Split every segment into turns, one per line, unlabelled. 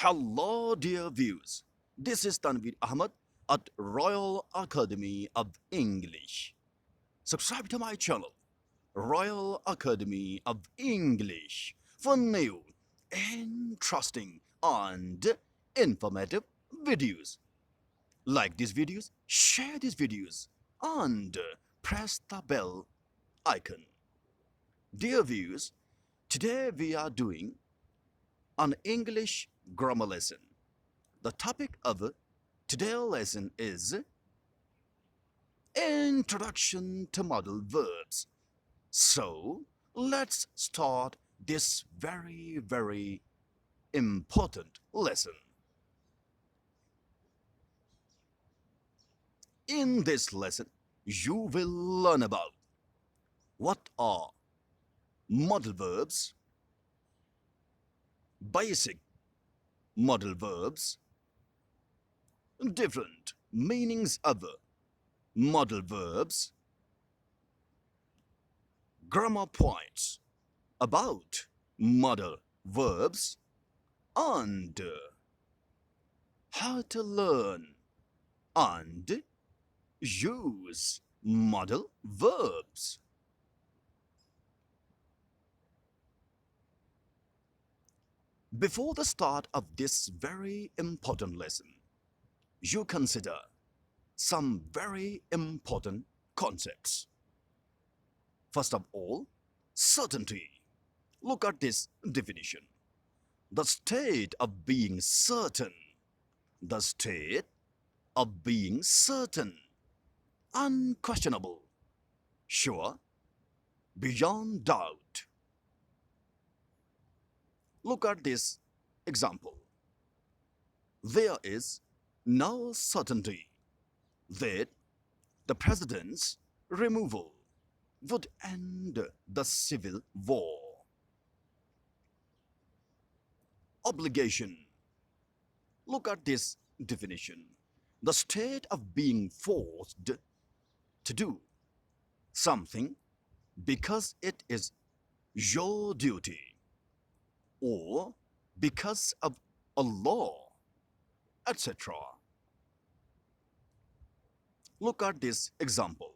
Hello, dear viewers. This is Tanvir Ahmad at Royal Academy of English. Subscribe to my channel, Royal Academy of English, for new, interesting, and informative videos. Like these videos, share these videos, and press the bell icon. Dear viewers, today we are doing an English grammar lesson. The topic of today's lesson is Introduction to Modal Verbs. So, let's start this very important lesson. In this lesson, you will learn about what are modal verbs, basic modal verbs, different meanings of modal verbs, grammar points about modal verbs, and how to learn and use modal verbs. Before the start of this very important lesson, you consider some very important concepts. First of all, certainty. Look at this definition. The state of being certain. The state of being certain. Unquestionable. Sure. Beyond doubt. Look at this example. There is no certainty that the president's removal would end the civil war. Obligation. Look at this definition. The state of being forced to do something because it is your duty or because of a law, etc. Look at this example.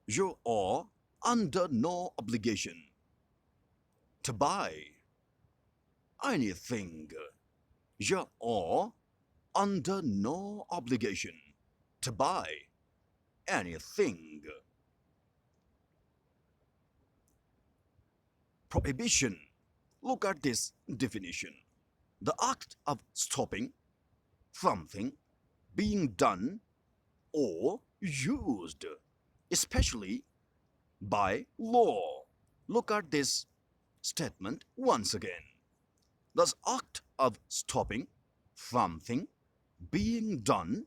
You are under no obligation to buy anything. You are under no obligation to buy anything. Prohibition. Look at this definition. The act of stopping something being done or used, especially by law. Look at this statement once again. The act of stopping something being done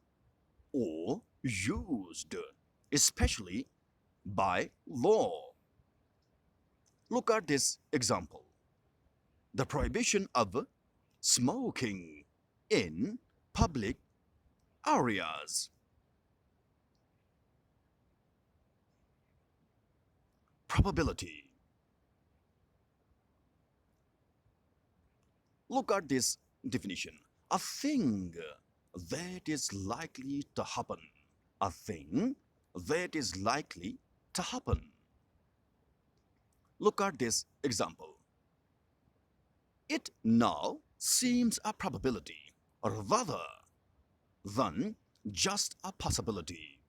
or used, especially by law. Look at this example. The prohibition of smoking in public areas. Probability. Look at this definition. A thing that is likely to happen. A thing that is likely to happen. Look at this example. It now seems a probability rather than just a possibility.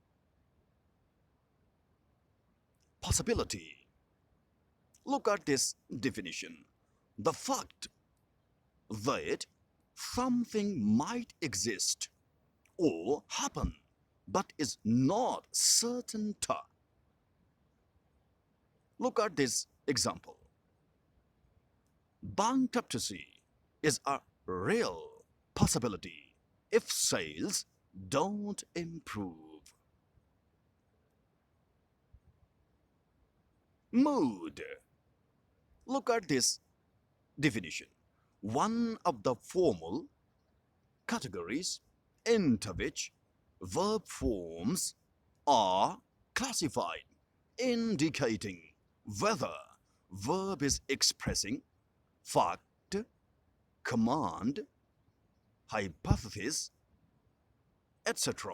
Possibility. Look at this definition. The fact that something might exist or happen but is not certain to. Look at this example. Bankruptcy is a real possibility if sales don't improve. Mood. Look at this definition. One of the formal categories into which verb forms are classified, indicating whether verb is expressing fact, command, hypothesis, etc.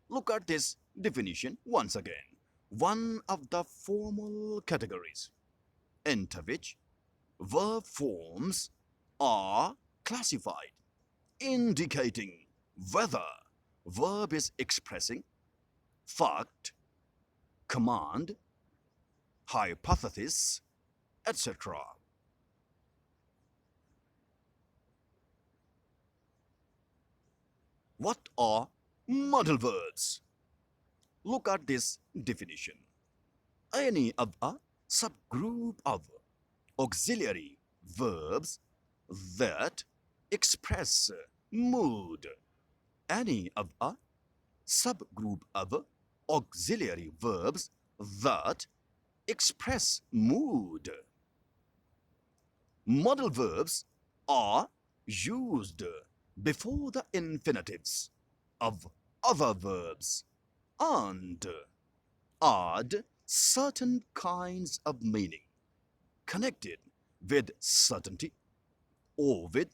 Look at this definition once again. One of the formal categories into which verb forms are classified, indicating whether verb is expressing fact, command, hypothesis, etc. What are modal verbs? Look at this definition. Any of a subgroup of auxiliary verbs that express mood. Any of a subgroup of auxiliary verbs that express mood. Modal verbs are used before the infinitives of other verbs and add certain kinds of meaning connected with certainty or with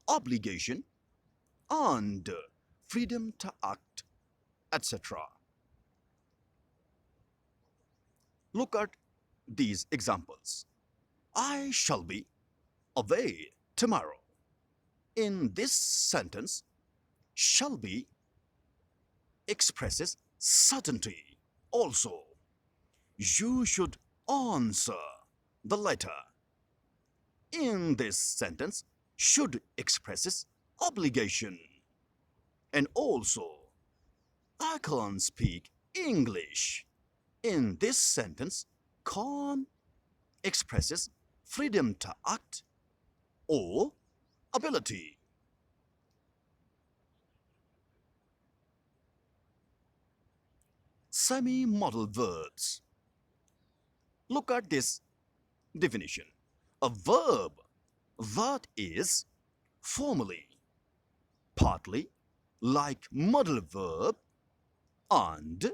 obligation and freedom to act, etc. Look at these examples. I shall be away tomorrow. In this sentence, shall be expresses certainty. Also, you should answer the letter. In this sentence, should expresses obligation. And also, I can't speak English. In this sentence, can expresses freedom to act or ability. Semi-modal verbs. Look at this definition. A verb that is formally, partly like modal verb and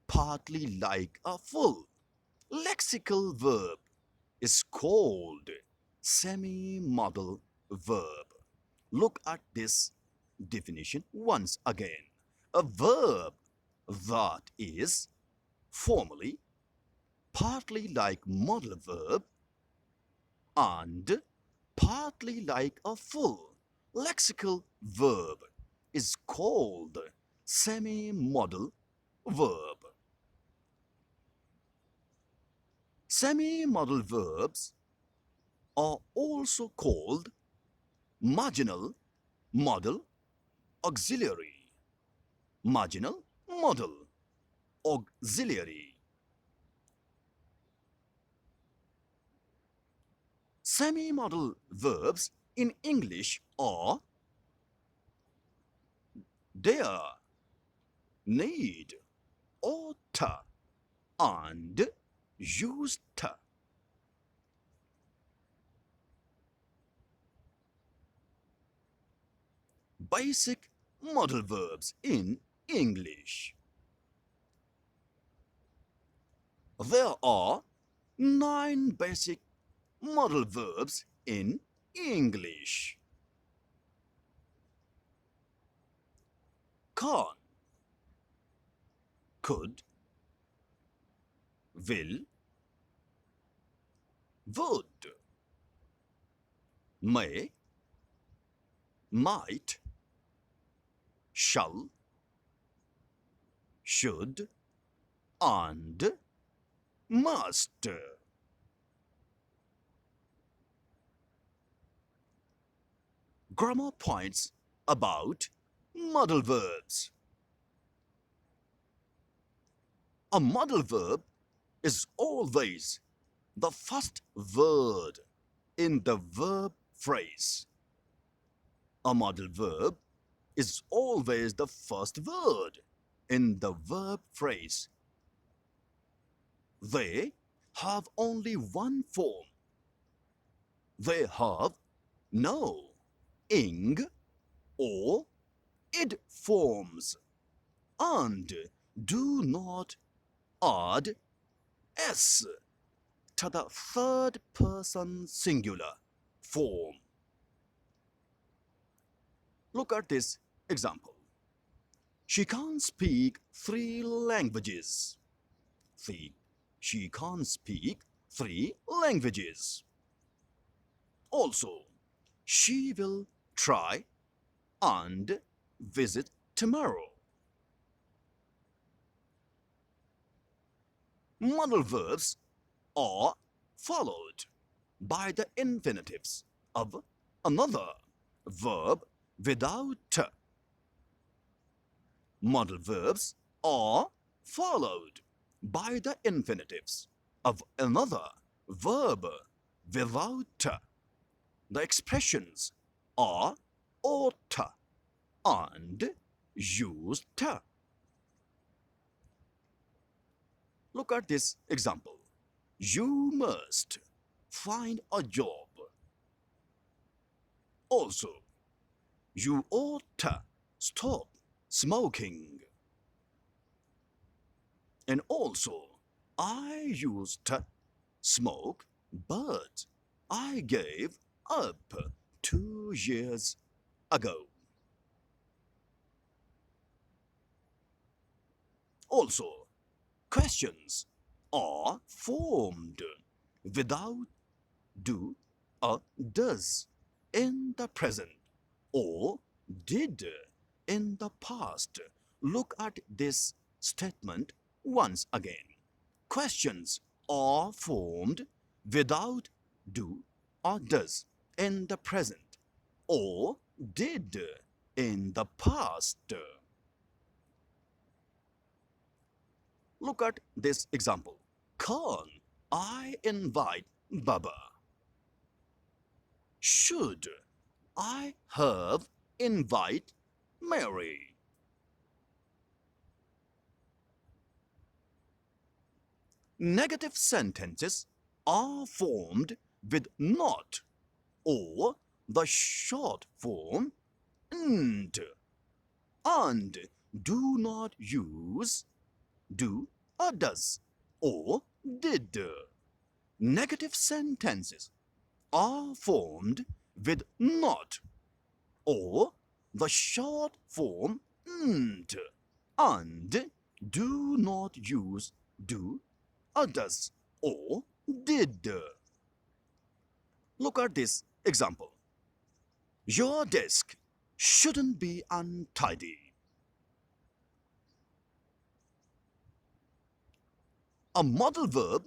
partly like a full lexical verb is called semi-modal verb. Look at this definition once again. A verb that is formally, partly like modal verb and partly like a full lexical verb is called semi-modal verb. Semi-modal verbs are also called marginal, modal, auxiliary, marginal, modal, auxiliary. Semi-modal verbs in English are dare, need, ought to, and used to. Basic modal verbs in English. There are 9 basic modal verbs in English. Can, could, will, would, may, might, shall, should, and must. Grammar points about modal verbs. A modal verb is always the first word in the verb phrase. A modal verb is always the first word in the verb phrase. They have only one form. They have no ing or id forms and do not add s to the third person singular form. Look at this example. She can't speak 3 languages. See, she can't speak 3 languages. Also, she will try and visit tomorrow. Modal verbs are followed by the infinitives of another verb without t. Modal verbs are followed by the infinitives of another verb without t. The expressions are ought and used. Look at this example. You must find a job. Also, you ought to stop smoking. And also, I used to smoke, but I gave up 2 years ago. Also, questions are formed without do or does in the present or did in the past. Look at this statement once again. Questions are formed without do or does in the present or did in the past. Look at this example. Can I invite Baba? Should I have invite Mary? Negative sentences are formed with not or the short form and do not use do or does or did. Negative sentences are formed with not or the short form and do not use do or does or did. Look at this example. Your desk shouldn't be untidy. A modal verb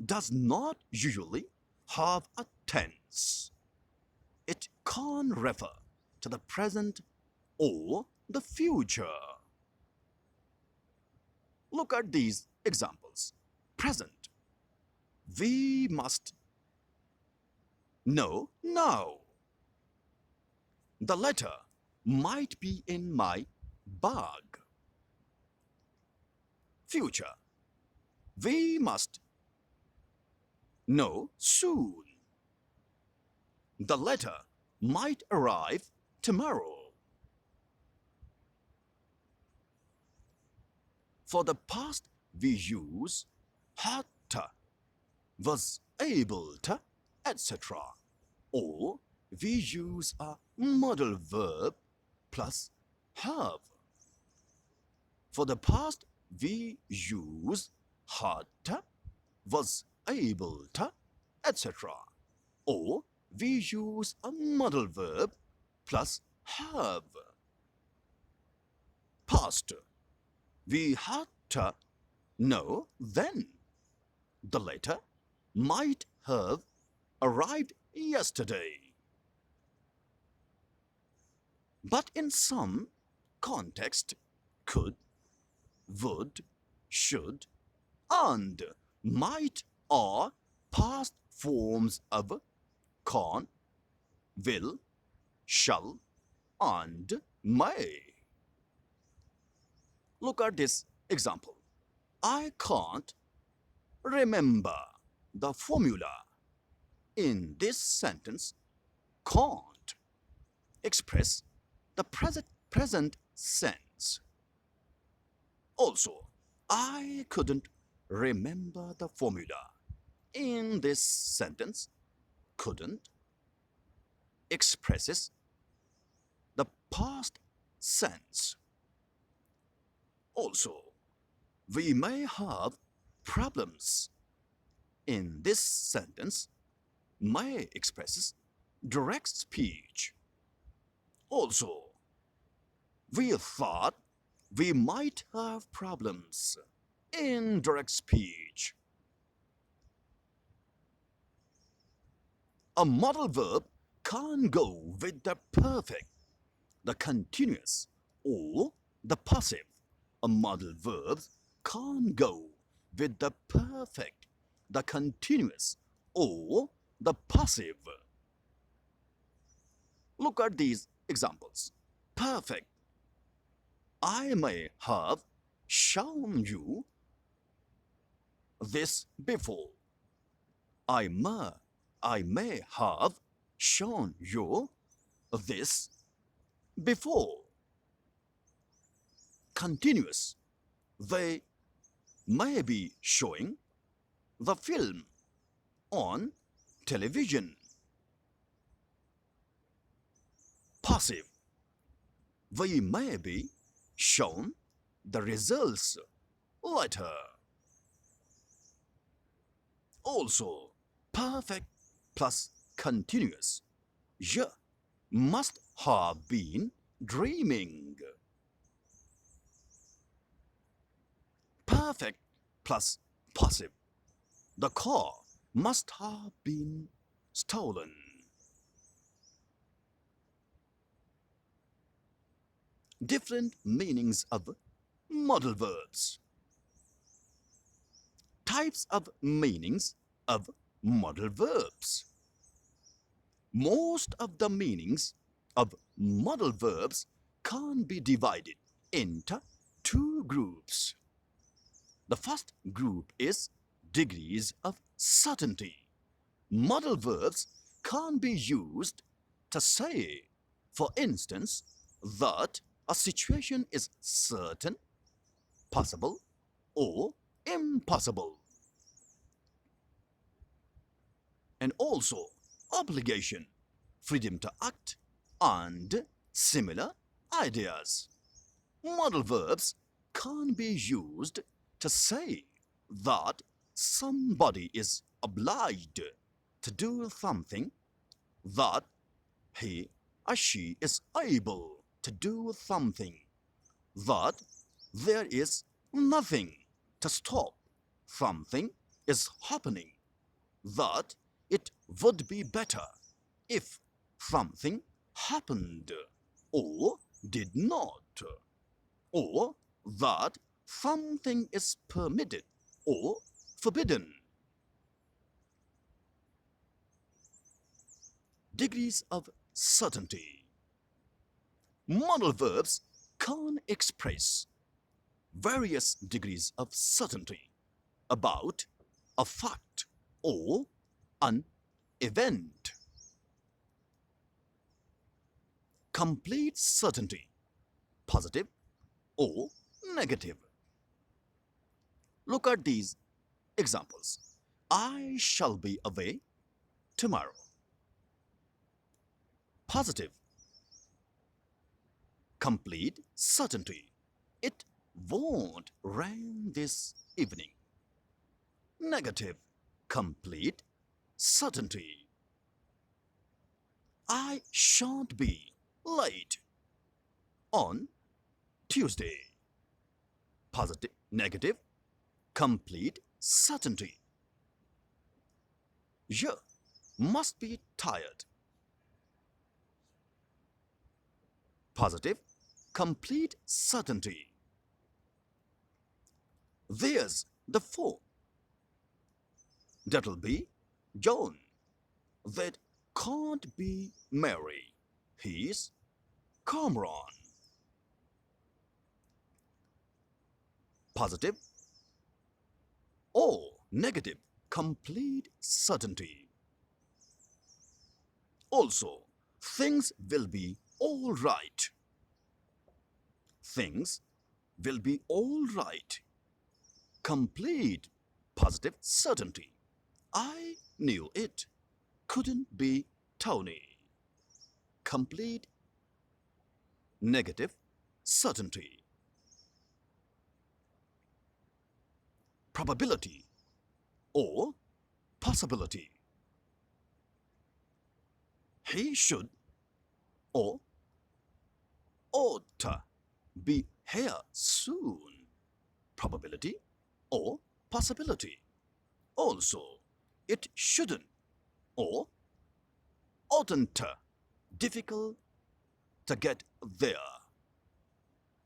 does not usually have a tense. It can refer to the present or the future. Look at these examples. Present. We must know now. The letter might be in my bag. Future. We must know soon. The letter might arrive tomorrow. For the past, we use had to, was able to, etc. Or we use a modal verb plus have. For the past, we use had to, was able to, etc. Or we use a modal verb plus have. Past. We had to know then. The letter might have arrived yesterday. But in some context, could, would, should, and might are past forms of can, will, shall, and may. Look at this example. I can't remember the formula. In this sentence, can't express the present sense. Also, I couldn't remember the formula. In this sentence, couldn't expresses the past sense. Also, we may have problems. In this sentence, may expresses direct speech. Also, we thought we might have problems. Indirect speech. A modal verb can't go with the perfect, the continuous, or the passive. A modal verb can't go with the perfect, the continuous, or the passive. Look at these examples. Perfect. I may have shown you this before. I may have shown you this before. Continuous. They may be showing the film on television. Passive. We may be shown the results later. Also, perfect plus continuous. You must have been dreaming. Perfect plus passive. The car must have been stolen. Different meanings of modal verbs. Types of meanings of modal verbs. Most of the meanings of modal verbs can be divided into two groups. The first group is degrees of certainty. Modal verbs can be used to say, for instance, that a situation is certain, possible, or impossible. And also obligation, freedom to act, and similar ideas. Modal verbs can be used to say that somebody is obliged to do something, that he or she is able to do something, that there is nothing to stop something is happening, that it would be better if something happened or did not, or that something is permitted or forbidden. Degrees of certainty. Modal verbs can express various degrees of certainty about a fact or an event. Complete certainty, positive or negative. Look at these examples. I shall be away tomorrow. Positive. Complete certainty. It won't rain this evening. Negative. Complete certainty. I shan't be late on Tuesday. Positive. Negative. Complete certainty. You must be tired. Positive. Complete certainty. There's the four. That'll be John. That can't be Mary. He's Cameron. Positive or negative. Complete certainty. Also, things will be all right. Things will be all right. Complete positive certainty. I knew it couldn't be Tony. complete negative certainty. Probability or possibility. He should or ought to be here soon. Probability or possibility. Also, it shouldn't or oughtn't to. Difficult to get there.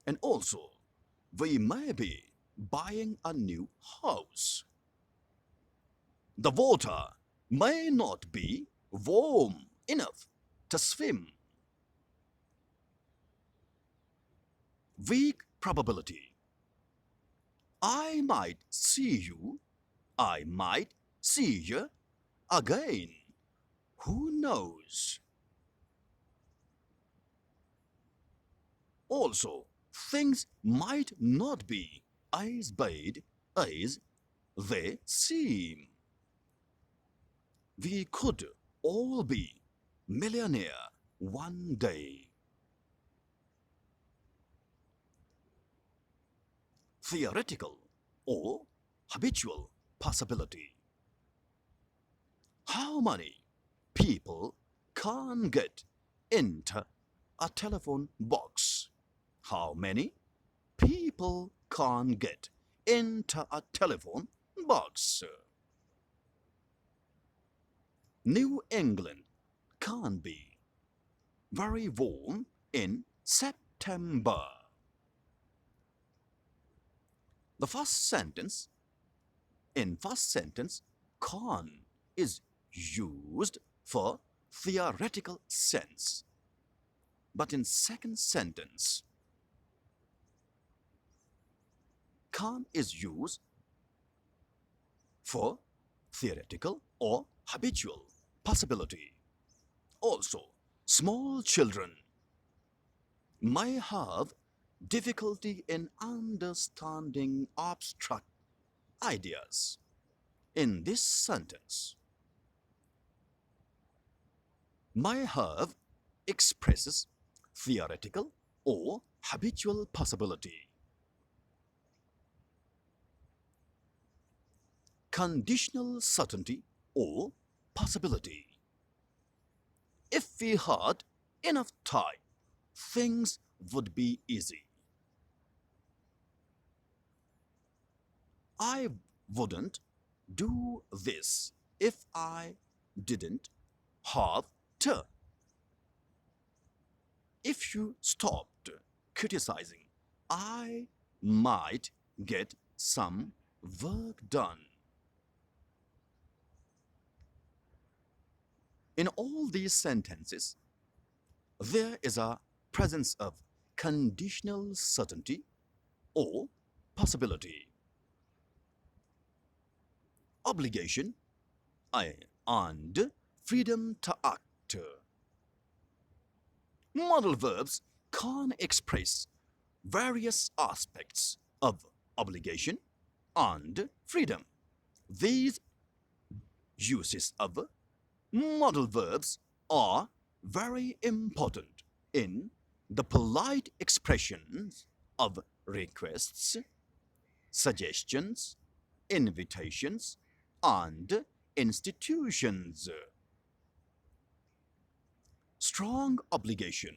And also, we may be buying a new house. The water may not be warm enough to swim. Weak probability. I might see you. I might see you again. Who knows? Also, things might not be as bad as they seem. We could all be millionaire one day. Theoretical or habitual possibility. How many people can get into a telephone box? How many people can get into a telephone box? New England can be very warm in September. The first sentence, can is used for theoretical sense. But in second sentence, can is used for theoretical or habitual possibility. Also, small children may have difficulty in understanding abstract ideas. In this sentence, may have expresses theoretical or habitual possibility. Conditional certainty or possibility. If we had enough time, things would be easy. I wouldn't do this if I didn't have to. If you stopped criticizing, I might get some work done. In all these sentences, there is a presence of conditional certainty or possibility. Obligation and freedom to act. Modal verbs can express various aspects of obligation and freedom. These uses of modal verbs are very important in the polite expressions of requests, suggestions, invitations, and institutions. Strong obligation.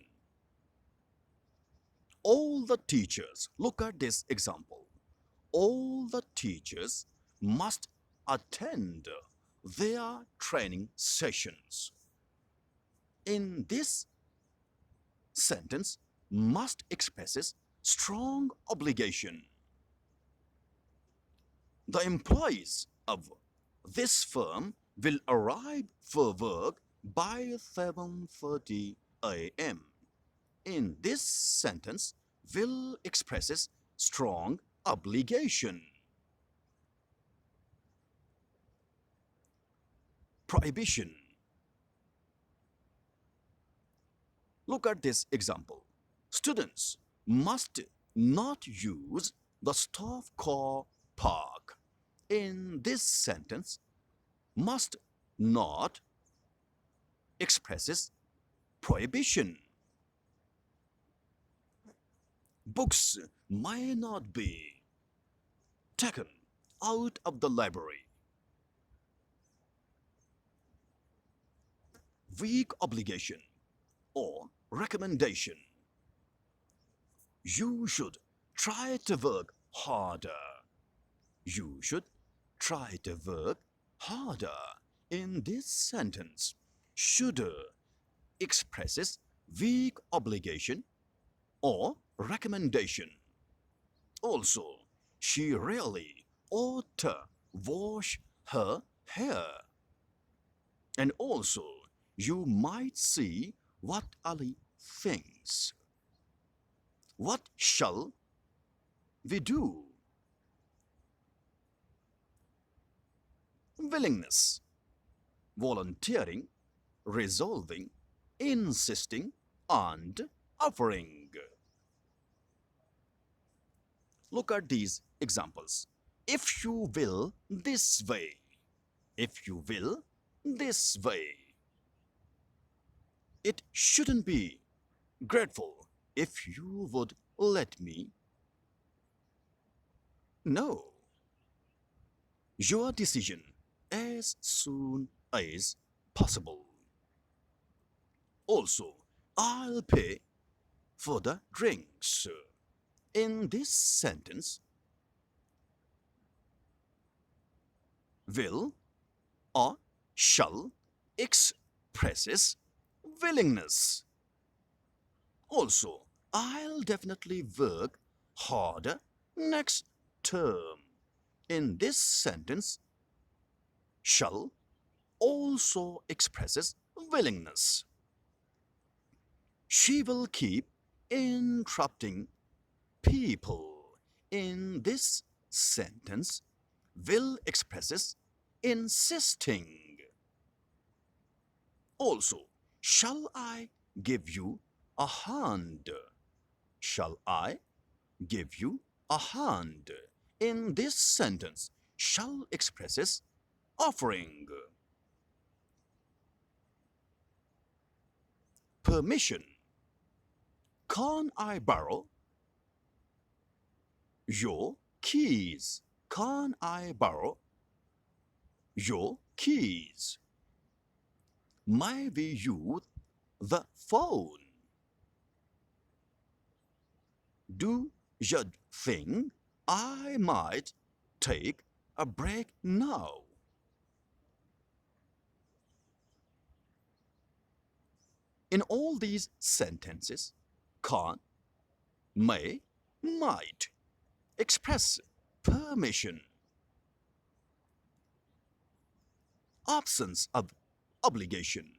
All the teachers, look at this example. All the teachers must attend their training sessions. In this sentence, must expresses strong obligation. The employees of this firm will arrive for work by 7:30 a.m. In this sentence, will expresses strong obligation. Prohibition. Look at this example. Students must not use the staff car park. In this sentence, must not expresses prohibition. Books may not be taken out of the library. Weak obligation or recommendation. You should try to work harder. You should try to work harder. In this sentence, should expresses weak obligation or recommendation. Also, she really ought to wash her hair. And also, you might see what Ali thinks. What shall we do? Willingness, volunteering, resolving, insisting, and offering. Look at these examples. If you will this way. If you will this way. It shouldn't be grateful if you would let me. No. Your decision as soon as possible. Also, I'll pay for the drinks. In this sentence, will or shall expresses willingness. Also, I'll definitely work harder next term. In this sentence, shall also expresses willingness. She will keep interrupting people. In this sentence, will expresses insisting. Also, shall I give you a hand? Shall I give you a hand? In this sentence, shall expresses offering. Permission. Can I borrow your keys? Can I borrow your keys? May we use the phone? Do you think I might take a break now? In all these sentences, can, may, might express permission. Absence of obligation.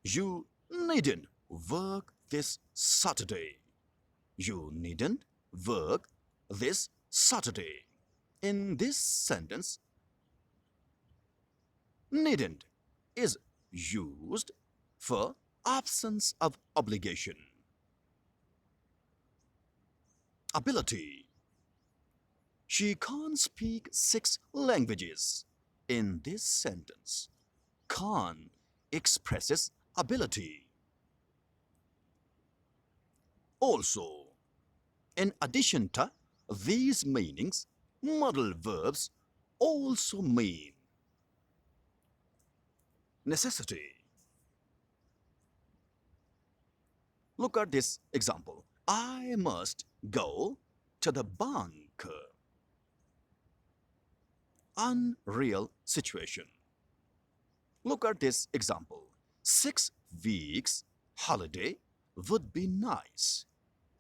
You needn't work this Saturday. You needn't work this Saturday. In this sentence, needn't is used for absence of obligation. Ability. She can't speak 6 languages. In this sentence, can expresses ability. Also, in addition to these meanings, modal verbs also mean necessity. Look at this example. I must go to the bank. Unreal situation. Look at this example. 6 weeks holiday would be nice.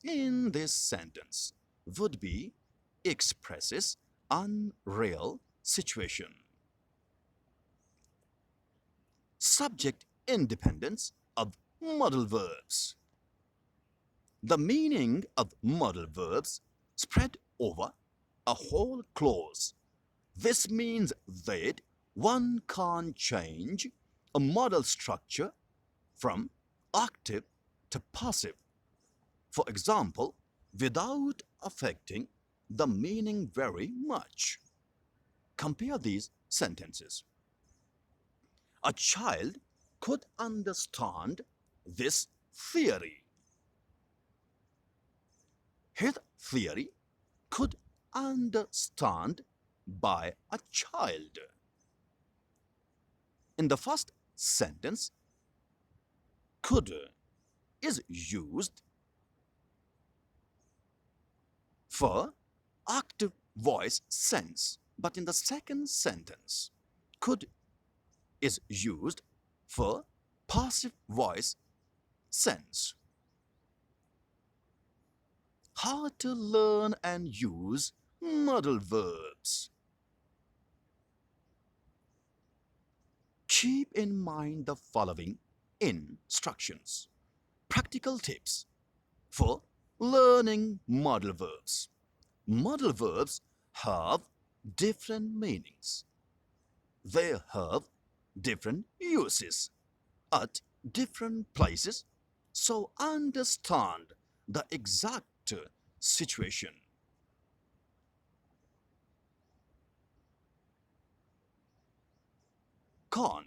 In this sentence, would be expresses unreal situation. Subject independence of modal verbs. The meaning of modal verbs spread over a whole clause. This means that one can change a modal structure from active to passive, for example, without affecting the meaning very much. Compare these sentences. A child could understand this theory. His theory could understand by a child. In the first sentence, could is used for active voice sense, but in the second sentence, could is used for passive voice sense. How to learn and use modal verbs. Keep in mind the following instructions. Practical tips for learning modal verbs. Modal verbs have different meanings. They have different uses at different places, so understand the exact situation. Con.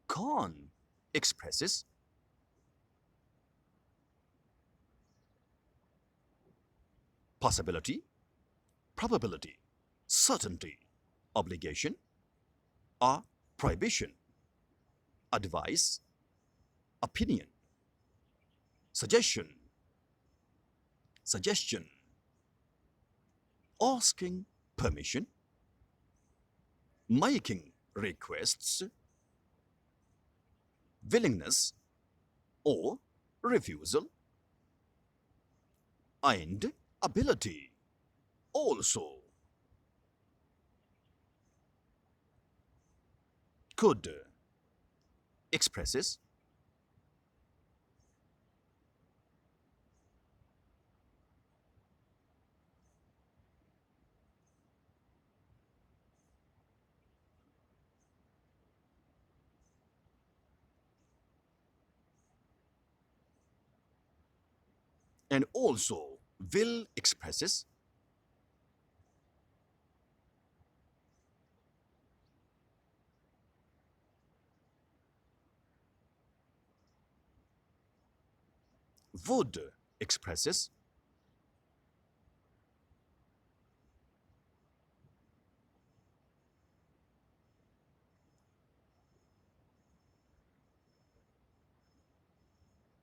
Con expresses possibility, probability, certainty, obligation, or prohibition, advice, opinion, suggestion, suggestion, asking permission, making requests, willingness or refusal, and ability also. Could expresses and also will expresses would expresses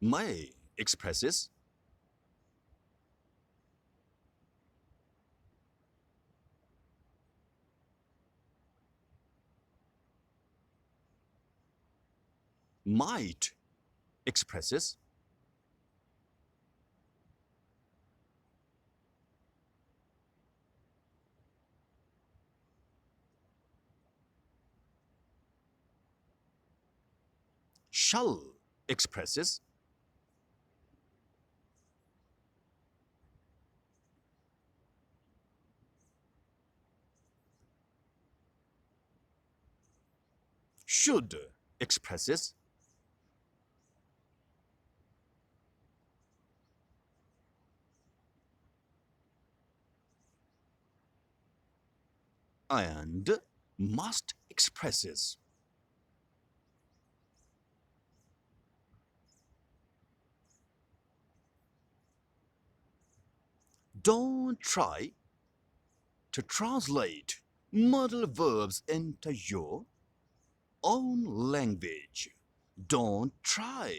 may expresses might expresses shall expresses should expresses and must expresses. Don't try to translate modal verbs into your own language. Don't try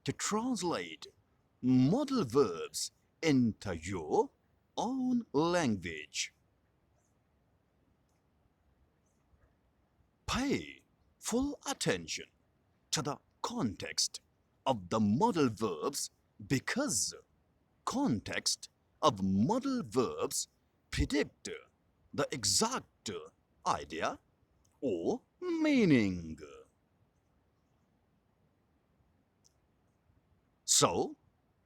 to translate modal verbs into your own language. Pay full attention to the context of the modal verbs because context of modal verbs predict the exact idea or meaning. So,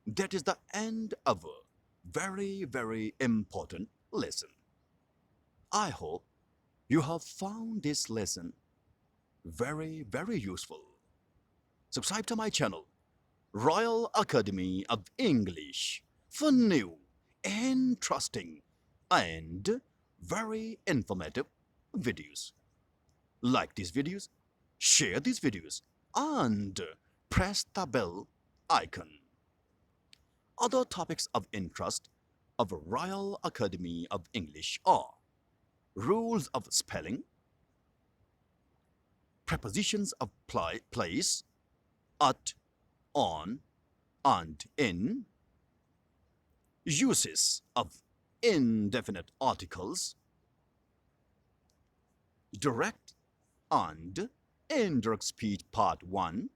that is the end of a very important lesson. I hope you have found this lesson very useful. Subscribe to my channel, Royal Academy of English, for new, interesting, and very informative videos. Like these videos, share these videos, and press the bell icon. Other topics of interest of Royal Academy of English are rules of spelling, prepositions of place, at, on, and in, uses of indefinite articles, direct and indirect speech part 1,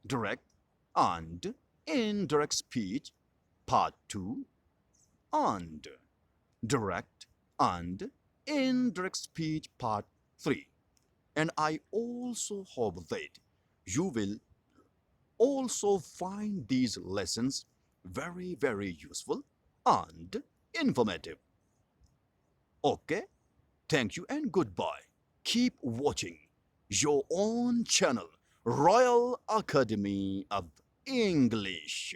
direct and indirect speech part 2, and direct and indirect speech part 3. And I also hope that you will also find these lessons very useful and informative. Okay, thank you and goodbye. Keep watching your own channel, Royal Academy of English.